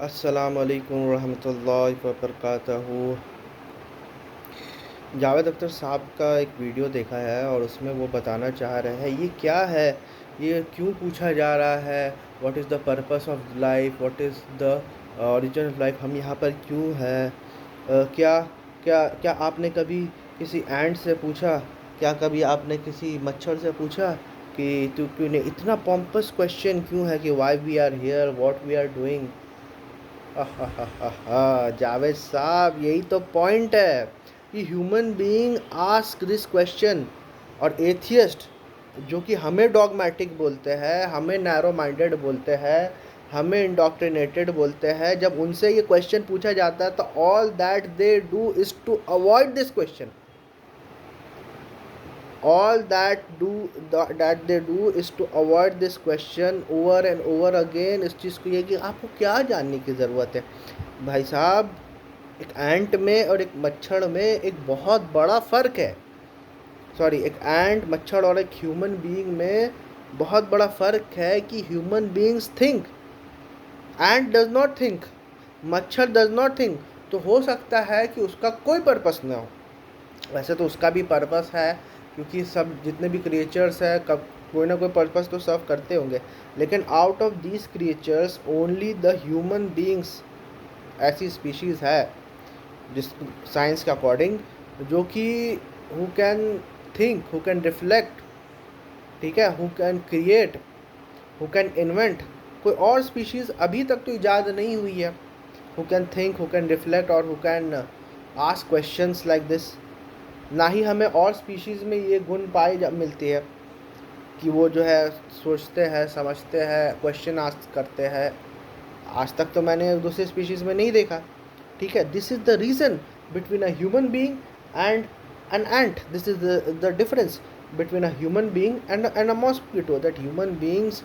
अस्सलाम वालेकुम रहमतुल्लाहि व बरकातहू। जावेद अख्तर साहब का एक वीडियो देखा है और उसमें वो बताना चाह रहे हैं ये क्या है, ये क्यों पूछा जा रहा है, what is the purpose of life, what is the origin of life, हम यहाँ पर क्यों हैं। क्या क्या क्या आपने कभी किसी एंट से पूछा, क्या कभी आपने किसी मच्छर से पूछा कि तू तूने इतना पॉम्पस क्वेश्चन क्यों है कि why we are here, what we are doing. Javed साहब यही तो पॉइंट है कि human being ask this question. और एथियस्ट जो कि हमें डॉगमेटिक बोलते हैं, हमें नैरो माइंडेड बोलते हैं, हमें इंडोक्ट्रिनेटेड बोलते हैं, जब उनसे ये क्वेश्चन पूछा जाता है तो all that they do is to avoid this question. all that they do is to avoid this question over and over again। इस चीज़ को ये कि आपको क्या जानने की ज़रूरत है भाई साहब। एक एंट में और एक मच्छर में एक बहुत बड़ा फ़र्क है। सॉरी, एक एंट, मच्छर और एक ह्यूमन बीइंग में बहुत बड़ा फ़र्क है कि human beings think, ant does not think, मच्छर डज नॉट थिंक। तो हो सकता है कि उसका कोई पर्पस ना हो, वैसे तो उसका भी पर्पस है क्योंकि सब जितने भी क्रिएचर्स हैं कब कोई ना कोई पर्पस तो सर्व करते होंगे। लेकिन out of these creatures only the human beings ऐसी स्पीशीज़ है जिस साइंस के अकॉर्डिंग, जो कि who can think, who can reflect, ठीक है, who can create, who can invent. कोई और स्पीशीज़ अभी तक तो ईजाद नहीं हुई है who can think, who can reflect और who can ask questions like this. ना ही हमें और स्पीशीज़ में ये गुण मिलती है कि वो जो है सोचते हैं, समझते हैं, क्वेश्चन आस्क करते हैं। आज तक तो मैंने दूसरे स्पीशीज़ में नहीं देखा। ठीक है, this is the reason between a human being and an ant. This is the difference between a human being and a mosquito, that human beings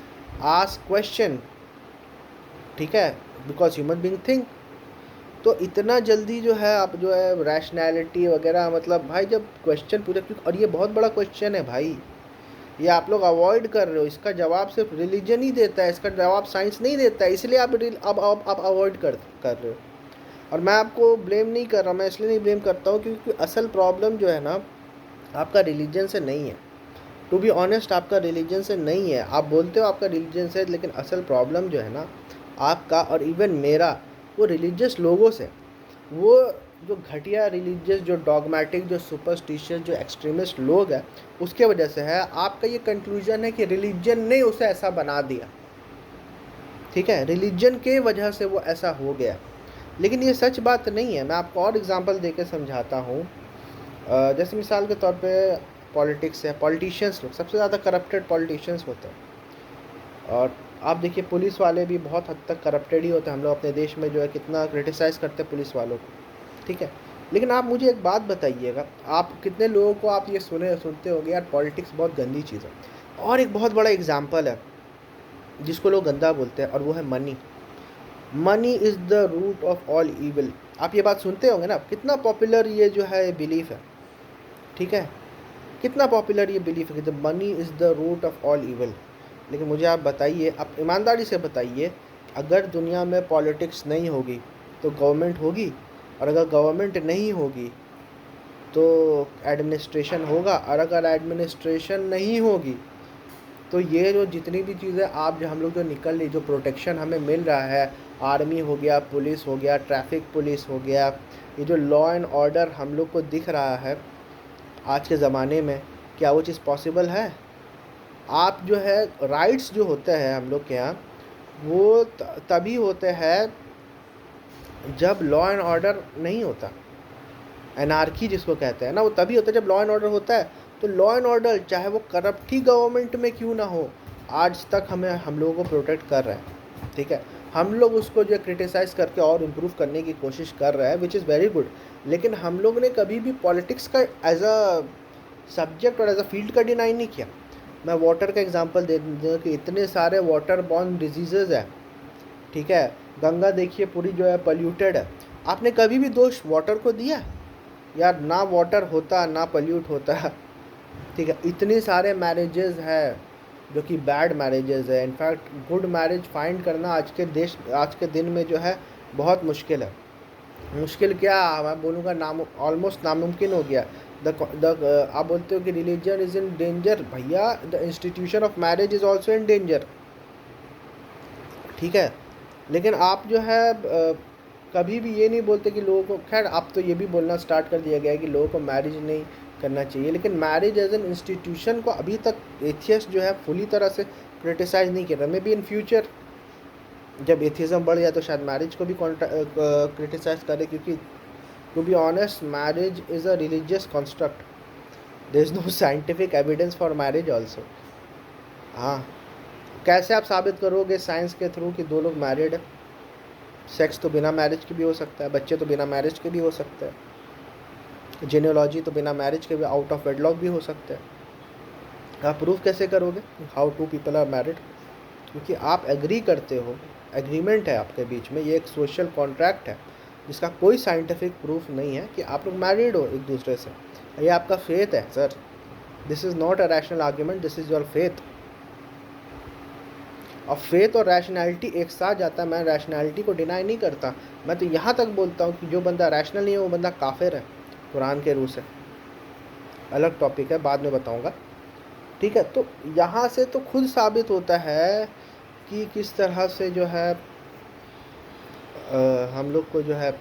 ask question, ठीक है, बिकॉज ह्यूमन बीइंग थिंक। तो इतना जल्दी जो है आप जो है रैशनैलिटी वगैरह, मतलब भाई जब क्वेश्चन पूछे, क्योंकि और ये बहुत बड़ा क्वेश्चन है भाई, ये आप लोग अवॉइड कर रहे हो। इसका जवाब सिर्फ रिलीजन ही देता है, इसका जवाब साइंस नहीं देता है, इसलिए अब आप अवॉइड कर रहे हो। और मैं आपको ब्लेम नहीं कर रहा, मैं इसलिए नहीं ब्लेम करता हूँ क्योंकि असल प्रॉब्लम जो है ना आपका रिलीजन से नहीं है। टू बी ऑनेस्ट, आपका रिलीजन से नहीं है। आप बोलते हो आपका रिलीजन से, लेकिन असल प्रॉब्लम जो है ना आपका और इवन मेरा, वो रिलीजियस लोगों से। वो जो घटिया रिलीजियस, जो डॉगमेटिक, जो सुपरस्टिशियस, जो एक्सट्रीमिस्ट लोग हैं, उसके वजह से है। आपका ये कंक्लूजन है कि रिलीजन ने उसे ऐसा बना दिया, ठीक है, रिलीजन के वजह से वो ऐसा हो गया। लेकिन ये सच बात नहीं है। मैं आपको और एग्जांपल देके समझाता हूँ। जैसे मिसाल के तौर पे पॉलिटिक्स है, पॉलिटिशियंस लोग सबसे ज़्यादा करप्टेड पॉलिटिशियंस होते हैं। और आप देखिए पुलिस वाले भी बहुत हद तक करप्टेड ही होते हैं। हम लोग अपने देश में जो है कितना क्रिटिसाइज़ करते हैं पुलिस वालों को, ठीक है। लेकिन आप मुझे एक बात बताइएगा, आप कितने लोगों को आप ये सुनते होंगे यार पॉलिटिक्स बहुत गंदी चीज़ है। और एक बहुत बड़ा एग्जाम्पल है जिसको लोग गंदा बोलते हैं, और वो है money. Money is the root of all evil. आप ये बात सुनते होंगे ना, कितना पॉपुलर ये जो है बिलीफ है, ठीक है, कितना पॉपुलर ये बिलीफ है कि the money is the root of all evil. लेकिन मुझे आप बताइए, आप ईमानदारी से बताइए, अगर दुनिया में पॉलिटिक्स नहीं होगी तो गवर्नमेंट होगी, और अगर गवर्नमेंट नहीं होगी तो एडमिनिस्ट्रेशन होगा, और अगर एडमिनिस्ट्रेशन नहीं होगी तो ये जो जितनी भी चीज़ें आप जो हम लोग जो निकल रही, जो प्रोटेक्शन हमें मिल रहा है, आर्मी हो गया, पुलिस हो गया, ट्रैफिक पुलिस हो गया, ये जो लॉ एंड ऑर्डर हम लोग को दिख रहा है आज के ज़माने में, क्या वो चीज़ पॉसिबल है? आप जो है राइट्स जो होते हैं हम लोग के यहाँ, वो तभी होते हैं जब लॉ एंड ऑर्डर नहीं होता। एनार्की जिसको कहते हैं ना, वो तभी होता है जब लॉ एंड ऑर्डर होता है। तो लॉ एंड ऑर्डर चाहे वो करप्ट ही गवर्नमेंट में क्यों ना हो, आज तक हम लोगों को प्रोटेक्ट कर रहे हैं, ठीक है। हम लोग उसको जो क्रिटिसाइज़ करके और इम्प्रूव करने की कोशिश कर रहे हैं, विच इज़ वेरी गुड। लेकिन हम लोग ने कभी भी पॉलिटिक्स का एज अ सब्जेक्ट और एज अ फील्ड का डिनाई नहीं किया। मैं वाटर का एग्जांपल दे दूँ कि इतने सारे वाटर बॉर्न डिजीज़ेज़ हैं, ठीक है। गंगा देखिए पूरी जो है पल्यूटेड है। आपने कभी भी दोष वाटर को दिया? यार ना वाटर होता ना पल्यूट होता, ठीक है। इतने सारे मैरेजेस है, जो कि बैड मैरिजेज़ है। इनफैक्ट गुड मैरिज फाइंड करना आज के दिन में जो है बहुत मुश्किल है। मुश्किल क्या, मैं बोलूँगा ऑलमोस्ट नामुमकिन हो गया। आप बोलते हो कि रिलीजन इज़ इन डेंजर, भैया the institution of marriage is also in danger. ठीक है, लेकिन आप जो है कभी भी ये नहीं बोलते कि लोगों को, खैर आप तो ये भी बोलना स्टार्ट कर दिया गया है कि लोगों को मैरिज नहीं करना चाहिए, लेकिन मैरिज एज एन इंस्टीट्यूशन को अभी तक एथियस्ट जो है फुली तरह से क्रिटिसाइज नहीं कर रहा। मे बी इन फ्यूचर जब एथिज्म बढ़ जाए तो शायद मैरिज को भी क्रिटिसाइज करे, क्योंकि to be honest marriage is a religious construct, there is no scientific evidence for marriage also. हाँ, कैसे आप साबित करोगे साइंस के थ्रू कि दो लोग मैरिड है? सेक्स तो बिना मैरिज के भी हो सकता है, बच्चे तो बिना मैरिज के भी हो सकते हैं, जेनियोलॉजी तो बिना मैरिज के भी, आउट ऑफ वेडलॉक भी हो सकते हैं। आप प्रूफ कैसे करोगे how two people are married? क्योंकि आप एग्री करते हो, एग्रीमेंट है आपके बीच में, ये एक सोशल कॉन्ट्रैक्ट है जिसका कोई साइंटिफिक प्रूफ नहीं है कि आप लोग मैरिड हो एक दूसरे से। ये आपका फेथ है sir, this is not a rational argument, this is your faith. और फेथ और रैशनैलिटी एक साथ जाता है। मैं रैशनैलिटी को डिनाई नहीं करता, मैं तो यहाँ तक बोलता हूँ कि जो बंदा रैशनल नहीं है वो बंदा काफिर है कुरान के रूह से। अलग टॉपिक है, बाद में बताऊँगा। ठीक है, तो यहाँ से तो खुद साबित होता है कि किस तरह से जो है हम लोग को जो है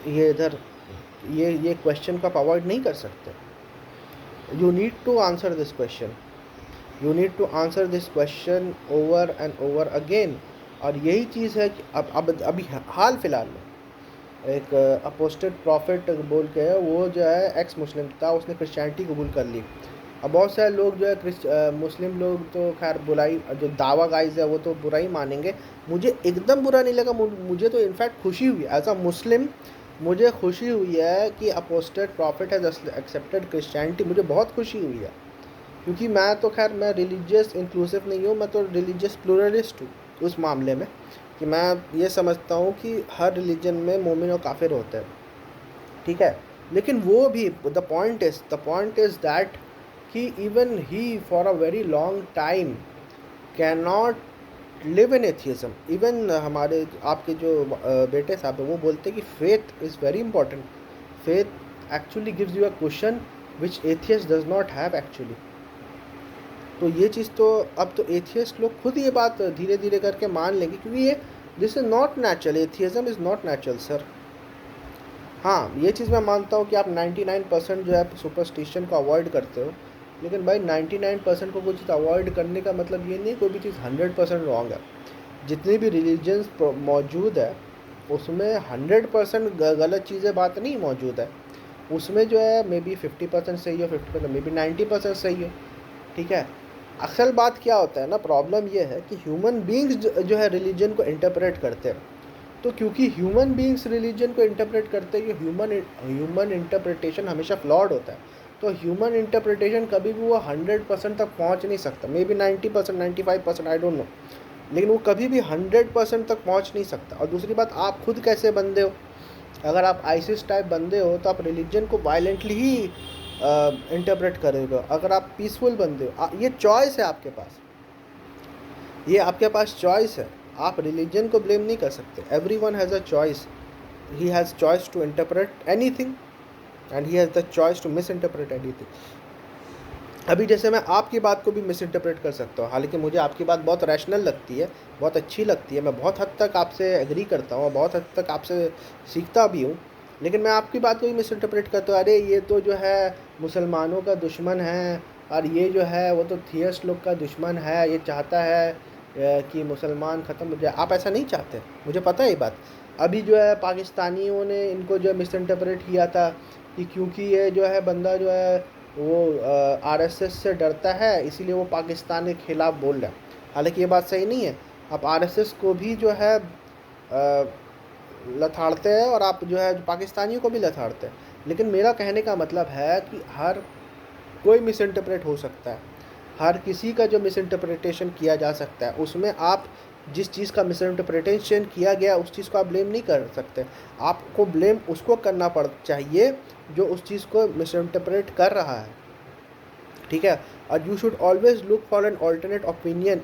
ये इधर ये क्वेश्चन को आप अवॉइड नहीं कर सकते। You need to answer this question, you need to answer this question over and over again. और यही चीज़ है कि अब अभी हाल फिलहाल में एक अपोस्टेड प्रॉफिट बोल के है, वो जो है एक्स मुस्लिम था, उसने क्रिश्चियनिटी कबूल कर ली। अब बहुत सारे लोग जो है मुस्लिम लोग तो खैर बुराई, जो दावा गाइज है वो तो बुराई मानेंगे। मुझे एकदम बुरा नहीं लगा, मुझे तो इनफैक्ट खुशी हुई एज अ मुस्लिम। मुझे खुशी हुई है कि अपोस्टेड प्रॉफिट हैज़ एक्सेप्टेड क्रिश्चियनिटी, मुझे बहुत खुशी हुई है। क्योंकि मैं तो खैर मैं रिलीजियस इंक्लूसिव नहीं हूँ, मैं तो रिलीजियस प्लूरलिस्ट हूँ उस मामले में, कि मैं ये समझता हूँ कि हर रिलीजन में मोमिन और काफिर होते हैं। ठीक है, लेकिन वो भी द पॉइंट इज़ दैट कि even he for a very long time can not live in atheism. Even हमारे आपके जो बेटे साहब हैं वो बोलते हैं कि faith is very important, faith actually gives you a question which atheist does not have actually. तो ये चीज़ तो अब तो एथियस्ट लोग खुद ये बात धीरे धीरे करके मान लेंगे, क्योंकि ये this is not natural, atheism is not natural sir. हाँ, ये चीज़ मैं मानता हूँ कि आप 99% जो है सुपरस्टिशन को अवॉइड करते हो, लेकिन भाई 99% को कोई चीज़ अवॉइड करने का मतलब ये नहीं कोई भी चीज़ 100% रॉन्ग है। जितनी भी रिलीजन्स मौजूद है उसमें 100% गलत चीज़ें बात नहीं मौजूद है, उसमें जो है मे बी 50% सही हो, 50% मे बी 90% सही हो। ठीक है, असल बात क्या होता है ना, प्रॉब्लम ये है कि ह्यूमन बींग्स जो है रिलीजन को इंटरप्रेट करते हैं। तो क्योंकि ह्यूमन बींग्स रिलीजन को इंटरप्रेट करते हैं, ह्यूमन इंटरप्रिटेशन हमेशा फ्लॉड होता है। तो ह्यूमन इंटरप्रिटेशन कभी भी वो 100% तक पहुंच नहीं सकता, may be 90%, 95%, I don't know, लेकिन वो कभी भी 100% तक पहुंच नहीं सकता। और दूसरी बात, आप खुद कैसे बंदे हो? अगर आप आइसिस टाइप बंदे हो तो आप रिलीजन को वायलेंटली ही इंटरप्रेट करोगे। अगर आप पीसफुल बंदे हो, ये चॉइस है आपके पास, ये आपके पास चॉइस है। आप रिलीजन को ब्लेम नहीं कर सकते। Everyone has a choice, he has choice to interpret anything and he has the choice to misinterpret anything. अभी जैसे मैं आपकी बात को भी मिस इंटरप्रेट कर सकता हूँ, हालांकि मुझे आपकी बात बहुत रैशनल लगती है, बहुत अच्छी लगती है, मैं बहुत हद तक आपसे एग्री करता हूँ और बहुत हद तक आपसे सीखता भी हूँ, लेकिन मैं आपकी बात को भी मिस इंटरप्रेट करता हूँ। अरे ये तो जो है मुसलमानों का दुश्मन है, और ये जो है वो तो थियस्ट लोग का दुश्मन है, ये चाहता है कि मुसलमान ख़त्म हो जाए। आप ऐसा नहीं चाहते, मुझे पता है ये बात। अभी जो है पाकिस्तानियों ने इनको जो मिस इंटरप्रेट किया था कि क्योंकि ये जो है बंदा जो है वो आरएसएस से डरता है इसीलिए वो पाकिस्तान के खिलाफ़ बोल रहा है। हालांकि ये बात सही नहीं है, आप आरएसएस को भी जो है लथाड़ते हैं और आप जो है पाकिस्तानियों को भी लथाड़ते हैं। लेकिन मेरा कहने का मतलब है कि हर कोई मिस इंटरप्रेट हो सकता है, हर किसी का जो मिस इंटरप्रिटेशन किया जा सकता है, उसमें आप जिस चीज़ का मिस इंटरप्रिटेशन किया गया उस चीज़ को आप ब्लेम नहीं कर सकते। आपको ब्लेम उसको करना चाहिए जो उस चीज़ को मिस इंटरप्रेट कर रहा है। ठीक है। और you should always look for an alternate opinion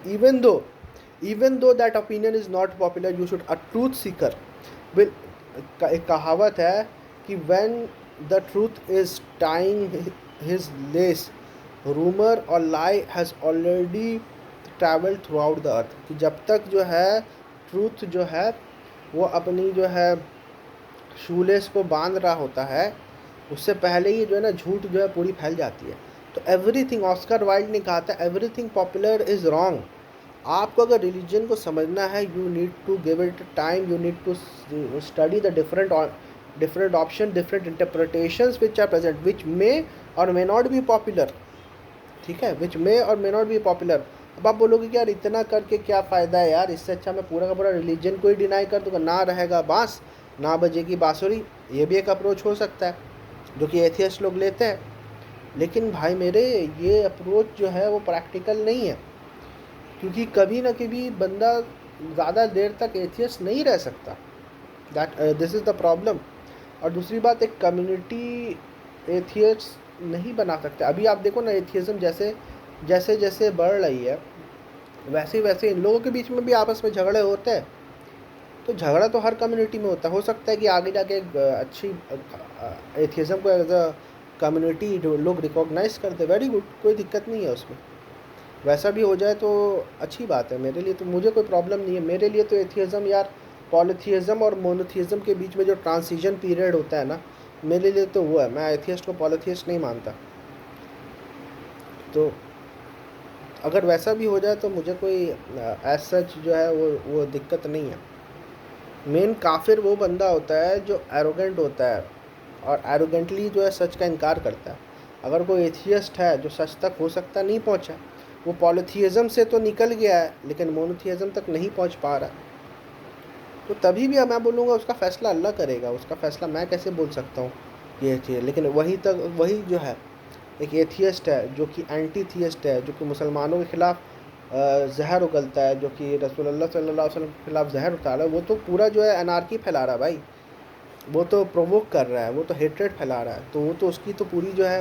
even though that opinion is not popular, you should a truth seeker will. एक कहावत है कि when the truth is tying his lace, rumour और lie has already travelled throughout the earth, कि जब तक जो है ट्रूथ जो है वो अपनी जो है शूलेस को बांध रहा होता है, उससे पहले ही जो है ना झूठ जो है पूरी फैल जाती है। तो एवरीथिंग, ऑस्कर वाइल्ड ने कहा था एवरीथिंग पॉपुलर इज़ रॉन्ग। आपको अगर रिलीजन को समझना है, you need to give it time, you need to study the different option, different interpretations which are present, which may और मे नॉट बी पॉपुलर। ठीक है, विच मे और मे नॉट बी पॉपुलर। अब आप बोलोगे कि यार इतना करके क्या फ़ायदा है यार, इससे अच्छा मैं पूरा का पूरा रिलीजन को ही डिनाई कर दूँगा, ना रहेगा बाँस ना बजेगी बाँसुरी। ये भी एक अप्रोच हो सकता है जो कि एथियस्ट लोग लेते हैं। लेकिन भाई मेरे, ये अप्रोच जो है वो प्रैक्टिकल नहीं है, क्योंकि कभी ना कभी बंदा ज़्यादा देर तक एथियस्ट नहीं रह सकता। This is the problem. और दूसरी बात, एक कम्युनिटी एथियस्ट नहीं बना सकते। अभी आप देखो ना, एथियज़म जैसे जैसे जैसे बढ़ रही है, वैसे वैसे इन लोगों के बीच में भी आपस में झगड़े होते हैं। तो झगड़ा तो हर कम्युनिटी में होता है। हो सकता है कि आगे जाके एक अच्छी एथियज़म को एज अ कम्युनिटी लोग रिकॉग्नाइज़ करते, वेरी गुड, कोई दिक्कत नहीं है उसमें। वैसा भी हो जाए तो अच्छी बात है मेरे लिए, तो मुझे कोई प्रॉब्लम नहीं है। मेरे लिए तो एथियज़म यार, पॉलीथियज़म और मोनोथियज़म के बीच में जो ट्रांजिशन पीरियड होता है ना, मेरे लिए तो वो है। मैं एथियस्ट को पॉलीथियस्ट नहीं मानता। तो अगर वैसा भी हो जाए तो मुझे कोई एज सच जो है वो दिक्कत नहीं है। मेन काफिर वो बंदा होता है जो एरोगेंट होता है और एरोगेंटली जो है सच का इनकार करता है। अगर कोई एथियस्ट है जो सच तक हो सकता नहीं पहुंचा, वो पॉलीथियज़म से तो निकल गया है लेकिन मोनोथियज़म तक नहीं पहुंच पा रहा, तो तभी भी मैं बोलूँगा उसका फ़ैसला अल्लाह करेगा। उसका फ़ैसला मैं कैसे बोल सकता हूँ ये चीज़। लेकिन वही जो है एक एथियस्ट है जो कि एंटी थियस्ट है, जो कि मुसलमानों के ख़िलाफ़ जहर उगलता है, जो कि रसूलुल्लाह सल्लल्लाहु अलैहि वसल्लम के ख़िलाफ़ जहर उतारा है, वो तो पूरा जो है अनार्की फैला रहा है भाई। वो तो प्रोवोक कर रहा है, वो तो हेट्रेड फैला रहा है। तो वो तो उसकी तो पूरी जो है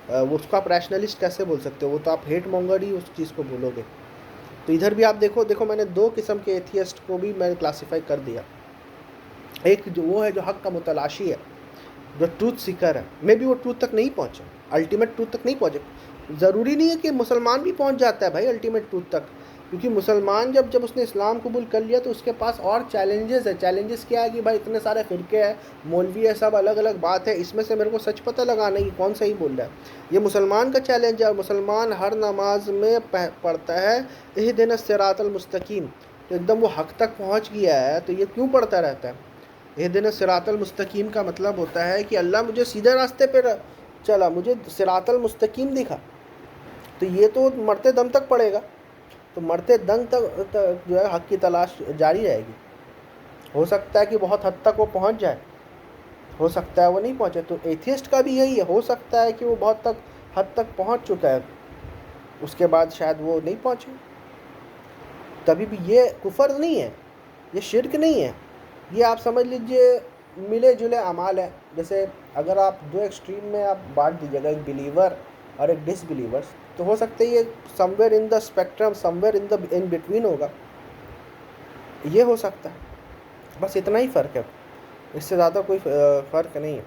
वो उसको आप रैशनलिस्ट कैसे बोल सकते हो? वो तो आप हेट मॉन्गर ही उस चीज़ को बोलोगे। तो इधर भी आप देखो मैंने दो किस्म के एथियस्ट को भी मैंने क्लासीफाई कर दिया। एक जो वो है जो हक़ का मुतलाशी है, जो ट्रूथ सीकर है, मे बी वो ट्रूथ तक नहीं पहुँचे, अल्टीमेट ट्रूथ तक नहीं पहुँचे। ज़रूरी नहीं है कि मुसलमान भी पहुँच जाता है भाई अल्टीमेट ट्रूथ तक, क्योंकि मुसलमान जब उसने इस्लाम कबूल कर लिया तो उसके पास और चैलेंजेस है। चैलेंजेस क्या है कि भाई इतने सारे फ़िरके हैं, मौलवी है, सब अलग अलग बात है, इसमें से मेरे को सच पता लगाना कि कौन सही बोल रहा है। ये मुसलमान का चैलेंज है। और मुसलमान हर नमाज में पढ़ता है इहदिना सिरातल मुस्तकीम, तो एकदम वो हक़ तक पहुँच गया है, तो ये क्यों पढ़ता रहता है? इहदिना सिरातल मुस्तकीम का मतलब होता है कि अल्लाह मुझे सीधे रास्ते पर चला, मुझे सिरातल मुस्तकीम दिखा। तो ये तो मरते दम तक पड़ेगा, तो मरते दम तक जो है हक़ की तलाश जारी रहेगी। हो सकता है कि बहुत हद तक वो पहुंच जाए, हो सकता है वो नहीं पहुंचे। तो एथियस्ट का भी यही है, हो सकता है कि वो बहुत हद तक पहुंच चुका है, उसके बाद शायद वो नहीं पहुंचे। तभी भी ये कुफर नहीं है, ये शिरक नहीं है, ये आप समझ लीजिए मिले जुले अमाल है। जैसे अगर आप दो एक्सट्रीम में आप बांट दीजिएगा, एक बिलीवर और एक डिसबिलीवर्स, तो हो सकता है ये somewhere in the spectrum, somewhere in between होगा, ये हो सकता है। बस इतना ही फ़र्क है, इससे ज़्यादा कोई फ़र्क नहीं है।